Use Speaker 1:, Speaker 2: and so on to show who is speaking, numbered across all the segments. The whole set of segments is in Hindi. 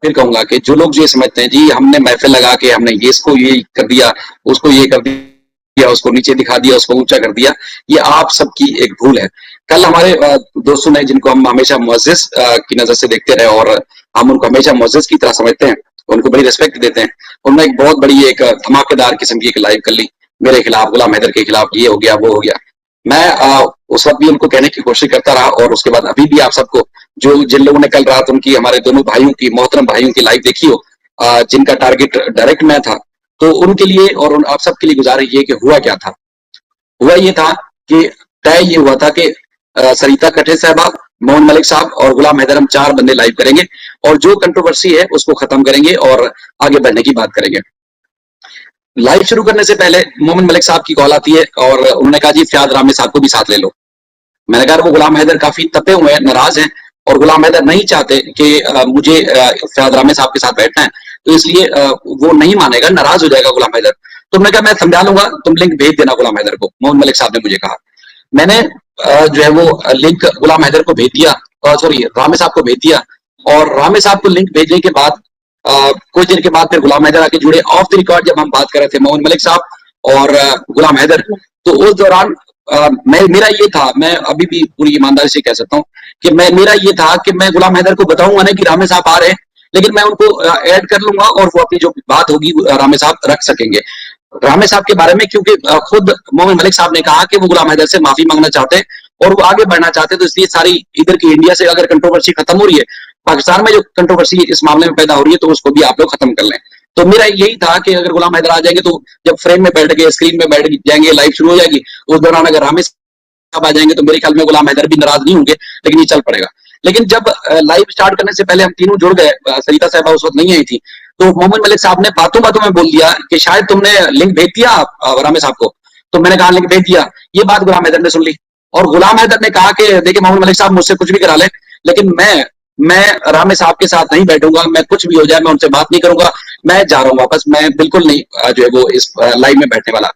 Speaker 1: फिर कहूंगा कि जो लोग ये समझते हैं जी हमने महफिल लगा के हमने ये इसको ये कर दिया, उसको ये कर दिया, उसको नीचे दिखा दिया, उसको ऊंचा कर दिया, ये आप सबकी एक भूल है। कल हमारे दोस्तों ने जिनको हम हमेशा मुअज्जिज की नजर से देखते रहे और हम उनको हमेशा मुअज्जिज की तरह समझते हैं, उनको बड़ी रिस्पेक्ट देते हैं, उन्होंने एक बहुत बड़ी एक धमाकेदार किस्म की एक लाइव कर ली मेरे खिलाफ, गुलाम हैदर के खिलाफ, ये हो गया वो हो गया। मैं उस वक्त भी उनको कहने की कोशिश करता रहा और उसके बाद अभी भी आप सबको, जो जिन लोगों ने कल रात उनकी हमारे दोनों भाइयों की, मोहतरम भाइयों की लाइव देखी हो, जिनका टारगेट डायरेक्ट मैं था, तो उनके लिए और आप सबके लिए गुजारिश ये कि हुआ क्या था। हुआ ये था कि तय ये हुआ था कि सरिता कटे साहबा, मोहन मलिक साहब और गुलाम हैदर, हम 4 बंदे लाइव करेंगे और जो कंट्रोवर्सी है उसको खत्म करेंगे और आगे बढ़ने की बात करेंगे। लाइव शुरू करने से पहले मोहम्मद मलिक साहब की कॉल आती है और उन्होंने कहा जी फयाद रामे साहब को भी साथ ले लो। मैंने कहा वो गुलाम हैदर काफी तपे हुए हैं, नाराज हैं और गुलाम हैदर नहीं चाहते कि मुझे फयाद रामे साहब के साथ बैठना है, तो इसलिए वो नहीं मानेगा, नाराज हो जाएगा गुलाम हैदर। तो मैंने कहा मैं समझा लूंगा, तुम लिंक भेज देना गुलाम हैदर को। मोहम्मद मलिक साहब ने मुझे कहा, मैंने जो है वो लिंक गुलाम हैदर को भेज दिया, सॉरी रामे साहब को भेज दिया और रामे साहब को लिंक भेजने के बाद कुछ देर के बाद फिर गुलाम हैदर आके जुड़े। ऑफ द रिकॉर्ड जब हम बात कर रहे थे मोहम्मद मलिक साहब और गुलाम हैदर, तो उस दौरान मेरा ये था, मैं अभी भी पूरी ईमानदारी से कह सकता हूँ कि मेरा ये था कि मैं गुलाम हैदर को बताऊंगा नहीं कि रामे साहब आ रहे हैं, लेकिन मैं उनको ऐड कर लूंगा और वो अपनी जो बात होगी रामे साहब रख सकेंगे रामे साहब के बारे में, क्योंकि खुद मोहम्मद मलिक साहब ने कहा कि वो गुलाम हैदर से माफी मांगना चाहते हैं और वो आगे बढ़ना चाहते हैं। तो इसलिए सारी इधर की इंडिया से अगर कंट्रोवर्सी खत्म हो रही है, पाकिस्तान में जो कंट्रोवर्सी इस मामले में पैदा हो रही है, तो उसको भी आप लोग खत्म कर लें। तो मेरा यही था कि अगर गुलाम हैदर आ जाएंगे तो जब फ्रेम में बैठ गए, स्क्रीन में बैठ जाएंगे, लाइव शुरू हो जाएगी, उस दौरान अगर रामे साहब आ जाएंगे तो मेरे ख्याल में गुलाम हैदर भी नाराज नहीं होंगे, लेकिन ये चल पड़ेगा। लेकिन जब लाइव स्टार्ट करने से पहले हम तीनों जुड़ गए, सरिता साहबा उस वक्त नहीं आई थी, तो मोहम्मद मलिक साहब ने बातों बातों में बोल दिया कि शायद तुमने लिंक भेज दिया रामे साहब को। तो मैंने कहा लिंक भेज दिया। ये बात गुलाम हैदर ने सुन ली और गुलाम हैदर ने कहा कि देखिए मोहम्मद मलिक साहब मुझसे कुछ भी करा ले, लेकिन मैं रामे साहब के साथ नहीं बैठूंगा, मैं कुछ भी हो जाए मैं उनसे बात नहीं करूंगा, मैं जा रहा हूँ वापस, मैं बिल्कुल नहीं जो है वो इस लाइव में बैठने वाला।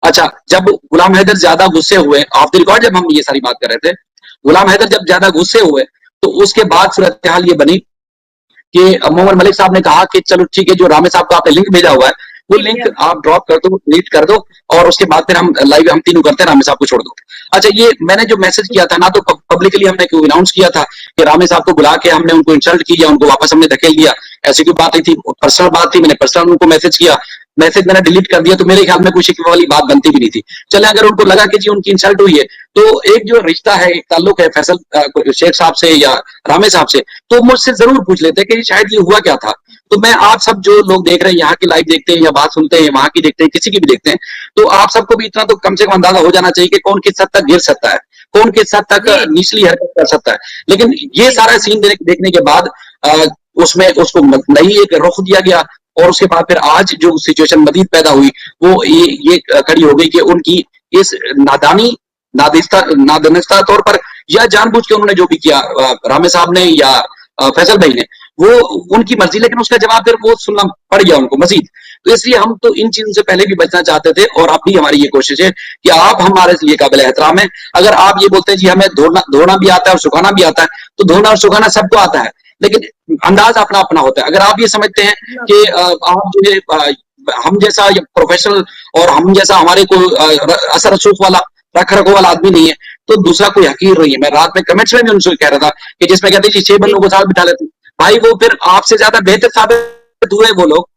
Speaker 1: अच्छा, जब गुलाम हैदर ज्यादा गुस्से हुए, ऑफ द रिकॉर्ड जब हम ये सारी बात कर रहे थे, गुलाम हैदर जब ज्यादा गुस्से हुए तो उसके बाद सूरत हाल ये बनी कि मोहम्मद मलिक साहब ने कहा कि चलो ठीक है, जो रामे साहब को आपने लिंक भेजा हुआ है वो लिंक आप ड्रॉप कर दो, डिलीट कर दो और उसके बाद फिर हम लाइव हम तीनों करते हैं, रामे साहब को छोड़ दो। अच्छा, ये मैंने जो मैसेज किया था ना, तो पब्लिकली हमने क्यों अनाउंस किया था कि रामे साहब को बुला के हमने उनको इंसल्ट किया, उनको वापस हमने धकेल दिया, ऐसी कोई बात नहीं थी, पर्सनल बात थी, मैंने पर्सनल उनको मैसेज किया, मैसेज मैंने डिलीट कर दिया, तो मेरे ख्याल में कोई शिकवा वाली बात बनती भी नहीं थी। चले अगर उनको लगा कि जी उनकी इंसल्ट हुई है, तो एक जो रिश्ता है, एक ताल्लुक है फैसल शेख साहब से या रामे साहब से, तो मुझसे जरूर पूछ लेते कि शायद ये हुआ क्या था। तो मैं आप सब जो लोग देख रहे हैं, यहाँ की लाइव देखते हैं या बात सुनते हैं, वहां की देखते हैं, किसी की भी देखते हैं, तो आप सबको भी इतना तो कम से कम अंदाजा हो जाना चाहिए कि कौन किस हद तक गिर सकता है, कौन किस हद तक निचली हरकत कर सकता है। लेकिन ये सारा सीन देखने के बाद उसमें उसको नई एक रुख दिया गया और उसके बाद फिर आज जो सिचुएशन मजीद पैदा हुई वो ये खड़ी हो गई कि उनकी इस नादानिस्ता तौर पर या जानबूझ के उन्होंने जो भी किया, रामे साहब ने या फैसल भाई ने, वो उनकी मर्जी, लेकिन उसका जवाब फिर वो सुनना पड़ गया उनको मजीद। तो इसलिए हम तो इन चीजों से पहले भी बचना चाहते थे और अब भी हमारी ये कोशिश है कि आप हमारे लिए काबिल एहतराम है। अगर आप ये बोलते हैं जी हमें धोना भी आता है और सुखाना भी आता है, तो धोना और सुखाना सबको आता है, लेकिन अंदाज अपना अपना होता है। अगर आप ये समझते हैं कि आप जो है हम जैसा प्रोफेशनल और हम जैसा हमारे को असर रसूख वाला रख रखो वाला आदमी नहीं है, तो दूसरा कोई हकीर नहीं है। मैं रात में कमेंट्स में भी उनसे कह रहा था कि जिसमें कहते हैं 6 बंदों को साथ बिठा लेते भाई, वो फिर आपसे ज्यादा बेहतर साबित हुए। वो लोग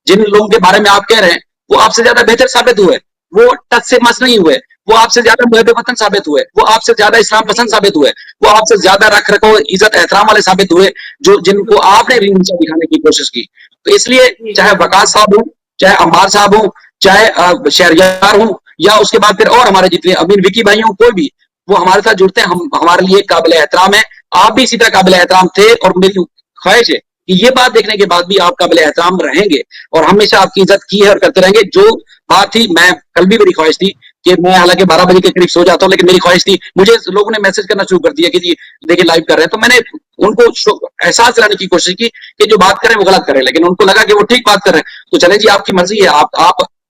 Speaker 1: जिन लोगों के बारे में आप कह रहे हैं वो आपसे ज्यादा बेहतर साबित हुए, वो टच से मस नहीं हुए, वो आपसे ज्यादा मुहब्बे वतन साबित हुए, वो आपसे ज्यादा इस्लाम पसंद साबित हुए, वो आपसे ज्यादा रख रखो इज्जत एहतराम वाले साबित हुए, जो जिनको आपने नीचा दिखाने की कोशिश की। तो इसलिए चाहे वकास साहब हो, चाहे अम्बार साहब हो, चाहे शहरयार हो, या उसके बाद फिर और हमारे जितने अमीन विकी भाई हो, कोई भी वो हमारे साथ जुड़ते हैं, हम हमारे लिए काबिल एहतराम है। आप भी इसी तरह काबिल एहतराम थे और मेरी ख्वाहिश है कि ये बात देखने के बाद भी आप काबिल एहतराम रहेंगे और हमेशा आपकी इज्जत की है और करते रहेंगे। जो बात थी, मैं कल भी मेरी ख्वाहिश थी कि मैं हालांकि 12 बजे के करीब सो जाता हूँ, लेकिन मेरी ख्वाहिश थी, मुझे लोगों ने मैसेज करना शुरू कर दिया कि जी देखिए लाइव कर रहे हैं, तो मैंने उनको एहसास दिलाने की कोशिश की कि जो बात करें वो गलत करें, लेकिन उनको लगा कि वो ठीक बात कर रहे हैं। तो चले जी, आपकी मर्जी है,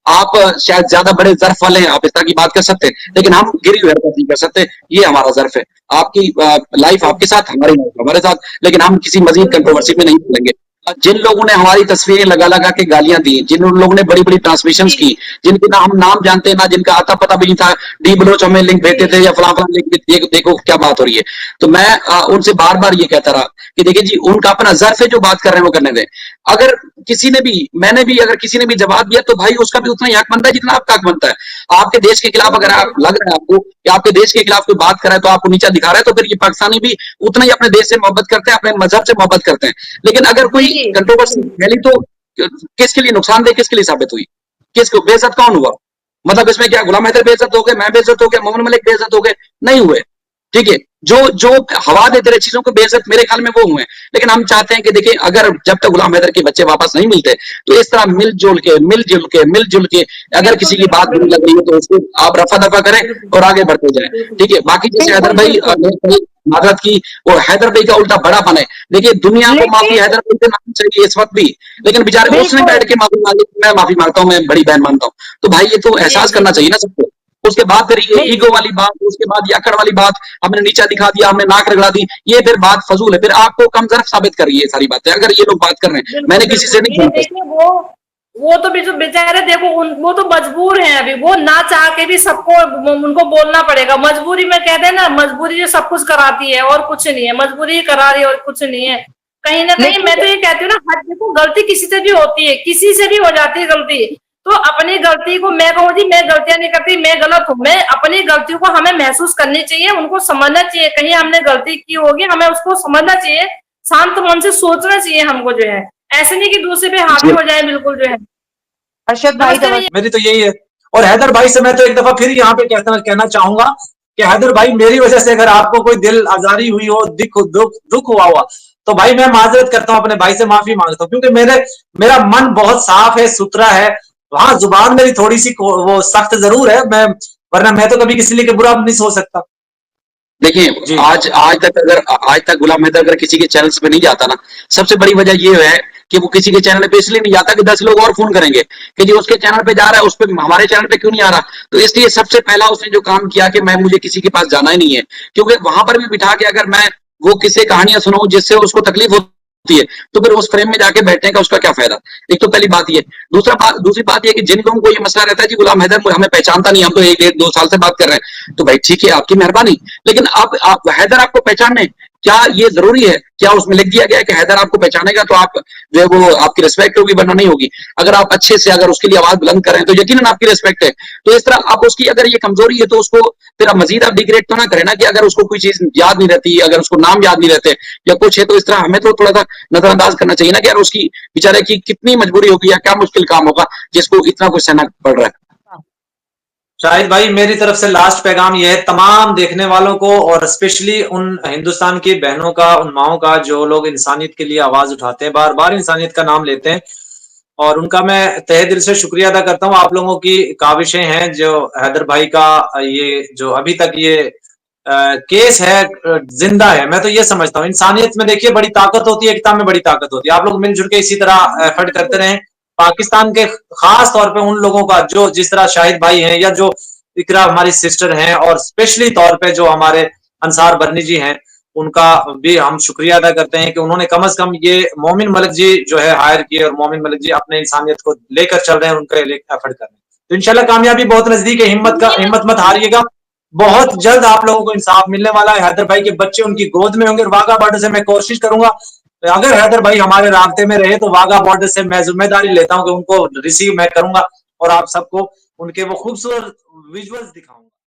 Speaker 1: आप शायद ज्यादा बड़े जर्फ वाले हैं, आप इस तरह की बात कर सकते हैं, लेकिन हम गिरी हुई हरकत नहीं कर सकते। ये हमारा जर्फ है। आपकी लाइफ आपके साथ, हमारी लाइफ हमारे साथ, लेकिन हम किसी मजीद कंट्रोवर्सी में नहीं चलेंगे। जिन लोगों ने हमारी तस्वीरें लगा लगा के गालियां दी, जिन लोगों ने बड़ी बड़ी ट्रांसमिशन
Speaker 2: जी
Speaker 1: की, जिनके ना हम नाम जानते ना, जिनका आता पता भी नहीं था, डी बलोच हमें लिंक भेजते
Speaker 2: जी
Speaker 1: थे या फला फला लिंक, देखो क्या बात हो रही है। तो मैं उनसे बार बार ये कहता रहा कि देखिए जी, उनका अपना जर्फ है, जो बात कर रहे हैं वो करने दें। अगर किसी ने भी, मैंने भी, अगर किसी ने भी जवाब दिया तो भाई उसका भी उतना ही हक बनता है जितना आपका हक बनता है। आपके देश के खिलाफ अगर
Speaker 2: बिल्कुल
Speaker 1: आप
Speaker 2: बिल्कुल।
Speaker 1: लग रहा है आपको कि आपके देश के खिलाफ कोई बात कर रहा है तो आपको नीचा दिखा रहा है, तो फिर ये पाकिस्तानी भी उतना ही अपने देश से मोहब्बत करते हैं, अपने मजहब से मोहब्बत करते हैं। लेकिन अगर कोई
Speaker 2: जी
Speaker 1: कंट्रोवर्सी फैली तो किसके लिए नुकसानदेह, किसके लिए साबित हुई, किसको बेइज्जत कौन हुआ? मतलब इसमें क्या गुलाम हैदर बेइज्जत हो गए, मैं बेइज्जत हो गया, मोहम्मद मलिक बेइज्जत हो गए? नहीं हुए। ठीक है, जो जो हवा देते रहे चीजों को बेइज्जत मेरे ख्याल में वो हुए। लेकिन हम चाहते हैं कि देखिए, अगर जब तक गुलाम हैदर के बच्चे वापस नहीं मिलते तो इस तरह मिलजुल के अगर
Speaker 2: बिल्कुल
Speaker 1: किसी की
Speaker 2: बिल्कुल
Speaker 1: बात बुरी
Speaker 2: बिल्कुल
Speaker 1: लग रही है तो उसको आप रफा दफा करें
Speaker 2: बिल्कुल
Speaker 1: और आगे बढ़ते जाएं।
Speaker 2: बिल्कुल
Speaker 1: ठीक है, बाकी जैसे हैदर
Speaker 2: बिल्कुल
Speaker 1: भाई
Speaker 2: बिल्कुल।
Speaker 1: ने माजरत की, और हैदर भाई का उल्टा बड़ा बने। देखिए, दुनिया को माफी
Speaker 2: लेकिन
Speaker 1: हैदर भाई से मांगनी चाहिए इस वक्त भी, लेकिन बेचारे उसने
Speaker 2: बिल्कुल।
Speaker 1: बैठ के माफी मांगी, मैं माफी मांगता हूँ, मैं बड़ी बहन मानता हूँ। तो भाई ये तो
Speaker 2: जी
Speaker 1: एहसास
Speaker 2: जी
Speaker 1: करना
Speaker 2: जी।
Speaker 1: चाहिए ना सबको। उसके बाद फिर ये
Speaker 2: नहीं
Speaker 1: ईगो वाली बात, उसके बाद याकड़ वाली बात, हमने नीचा दिखा दिया, हमने नाक रगड़ा दी, ये फिर बात फजूल है, फिर आपको कमजोर साबित कर रही है ये सारी बातें, अगर ये लोग बात कर रहे हैं।
Speaker 2: बिल्कुल
Speaker 1: मैंने किसी से
Speaker 2: बिल्कुल।
Speaker 1: नहीं
Speaker 2: ये
Speaker 1: सुना।
Speaker 2: देखिए वो तो बेचारे देखो वो तो मजबूर हैं, अभी वो ना चाह के भी सबको उनको बोलना पड़ेगा। मजबूरी में कहते हैं ना, मजबूरी जो सब कुछ कराती है और कुछ नहीं है, मजबूरी ही करा रही है और कुछ नहीं है। कहीं ना कहीं मैं
Speaker 3: लेकिन
Speaker 2: तो ये कहती हूँ ना, हर देखो गलती किसी से भी होती है, किसी से भी हो जाती है गलती। तो अपनी गलती को, मैं कहूँ जी मैं गलतियां नहीं करती, मैं गलत हूँ, मैं अपनी गलतियों को हमें महसूस करनी चाहिए, उनको समझना चाहिए, कहीं हमने गलती की होगी हमें उसको समझना चाहिए, शांत मन से सोचना चाहिए हमको जो है। ऐसे नहीं कि दूसरे पे हावी
Speaker 1: जी,
Speaker 2: हो जाए बिल्कुल जो है।
Speaker 3: अरशद भाई
Speaker 2: नमस्ते भैया।
Speaker 3: नमस्ते। मेरी तो यही है। और हैदर भाई से मैं तो एक दफा फिर यहाँ पे कहना चाहूंगा कि हैदर भाई, मेरी वजह से अगर आपको कोई दिल आजारी हुई हो, दुख हुआ तो भाई मैं माजरत करता हूँ, अपने भाई से माफी मांगता हूँ, क्योंकि मेरा मन बहुत साफ है, सुथरा है। वहां जुबान मेरी थोड़ी सी वो सख्त जरूर है, वरना मैं तो कभी किसी लिए बुरा नहीं सोच सकता।
Speaker 1: देखिए,
Speaker 3: जी
Speaker 1: आज तक गुलाम हैदर अगर किसी के चैनल्स पे नहीं जाता ना, सबसे बड़ी वजह ये है कि वो किसी के चैनल पे इसलिए नहीं जाता कि 10 लोग और फोन करेंगे कि जी उसके चैनल पे जा रहा है, उस पे हमारे चैनल पे क्यों नहीं आ रहा। तो इसलिए सबसे पहला उसने जो काम किया कि मैं मुझे किसी के पास जाना ही नहीं है, क्योंकि वहां पर भी बिठा के अगर मैं वो किसी कहानियां सुनाऊं जिससे उसको तकलीफ होती है, तो फिर उस फ्रेम में जाके बैठने का उसका क्या फायदा। एक तो पहली बात ये। दूसरी बात ये कि जिन लोगों को ये मसला रहता है जी गुलाम हैदर हमें पहचानता नहीं, हम तो 1 1 2 साल से बात कर रहे हैं, तो भाई ठीक है, आपकी मेहरबानी। लेकिन आप हैदर आपको पहचाने, क्या ये जरूरी है? क्या उसमें लिख दिया गया है कि हैदर आपको पहचानेगा तो आप जो है वो आपकी रिस्पेक्ट होगी, वरना नहीं होगी। अगर आप अच्छे से अगर उसके लिए आवाज बुलंद करें तो यकीनन आपकी रिस्पेक्ट है। तो इस तरह आप उसकी अगर ये कमजोरी है तो उसको फिर आप मजीद आप डिग्रेड तो ना करें ना, कि अगर उसको कोई चीज याद नहीं रहती, अगर उसको नाम याद नहीं रहते या कुछ है, तो इस तरह हमें तो थोड़ा सा नजरअंदाज करना चाहिए ना कि यार उसकी बेचारे की कितनी मजबूरी होगी या क्या मुश्किल काम होगा जिसको इतना कुछ सहना पड़ रहा है।
Speaker 3: शाहिद भाई, मेरी तरफ से लास्ट पैगाम यह है तमाम देखने वालों को, और स्पेशली उन हिंदुस्तान की बहनों का, उन माओं का जो लोग इंसानियत के लिए आवाज उठाते हैं, बार बार इंसानियत का नाम लेते हैं, और उनका मैं तहे दिल से शुक्रिया अदा करता हूँ। आप लोगों की काविशें हैं जो हैदर भाई का ये जो अभी तक ये केस है जिंदा है। मैं तो ये समझता हूँ इंसानियत में देखिए बड़ी ताकत होती है, एकता में बड़ी ताकत होती है। आप लोग मिलजुल के इसी तरह एफर्ट करते रहें। पाकिस्तान के खास तौर पे उन लोगों का जो जिस तरह शाहिद भाई हैं, या जो इकरा हमारी सिस्टर हैं, और स्पेशली तौर पे जो हमारे अंसार बरनी जी हैं, उनका भी हम शुक्रिया अदा करते हैं कि उन्होंने कम से कम ये मोमिन मलिक जी जो है हायर किए, और मोमिन मलिक जी अपने इंसानियत को लेकर चल रहे हैं, उनके लिए एफर्ट कर रहे हैं। तो इंशाल्लाह कामयाबी बहुत नजदीक है। हिम्मत मत हारिएगा। बहुत जल्द आप लोगों को इंसाफ मिलने वाला है। हैदर भाई के बच्चे उनकी गोद में होंगे, और वाघा बॉर्डर से मैं कोशिश करूंगा, अगर हैदर भाई हमारे रास्ते में रहे तो वाघा बॉर्डर से मैं जिम्मेदारी लेता हूं कि उनको रिसीव मैं करूंगा, और आप सबको उनके वो खूबसूरत विजुअल्स दिखाऊंगा।